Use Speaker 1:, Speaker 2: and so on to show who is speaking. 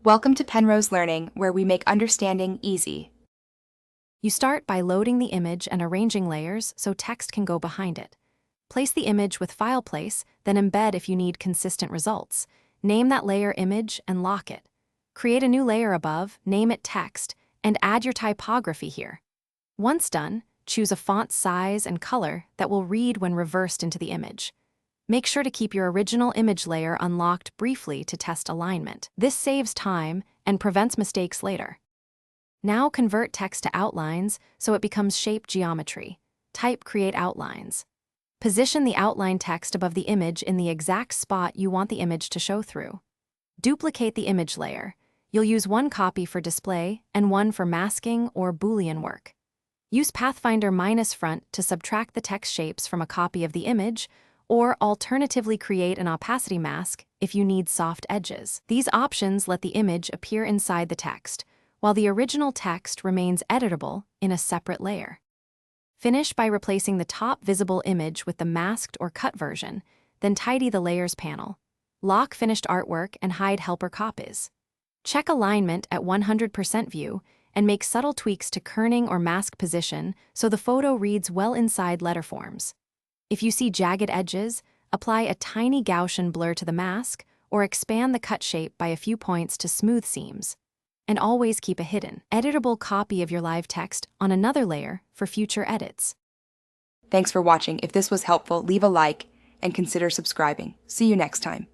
Speaker 1: Welcome to Penrose Learning, where we make understanding easy.
Speaker 2: You start by loading the image and arranging layers so text can go behind it. Place the image with File Place, then embed if you need consistent results. Name that layer Image and lock it. Create a new layer above, name it Text, and add your typography here. Once done, choose a font size and color that will read when reversed into the image. Make sure to keep your original image layer unlocked briefly to test alignment. This saves time and prevents mistakes later. Now convert text to outlines so it becomes shape geometry. Type Create Outlines. Position the outline text above the image in the exact spot you want the image to show through. Duplicate the image layer. You'll use one copy for display and one for masking or Boolean work. Use Pathfinder -front to subtract the text shapes from a copy of the image, or alternatively create an opacity mask if you need soft edges. These options let the image appear inside the text, while the original text remains editable in a separate layer. Finish by replacing the top visible image with the masked or cut version, then tidy the Layers panel. Lock finished artwork and hide helper copies. Check alignment at 100% view and make subtle tweaks to kerning or mask position so the photo reads well inside letterforms. If you see jagged edges, apply a tiny Gaussian blur to the mask or expand the cut shape by a few points to smooth seams. And always keep a hidden, editable copy of your live text on another layer for future edits.
Speaker 1: Thanks for watching. If this was helpful, leave a like and consider subscribing. See you next time.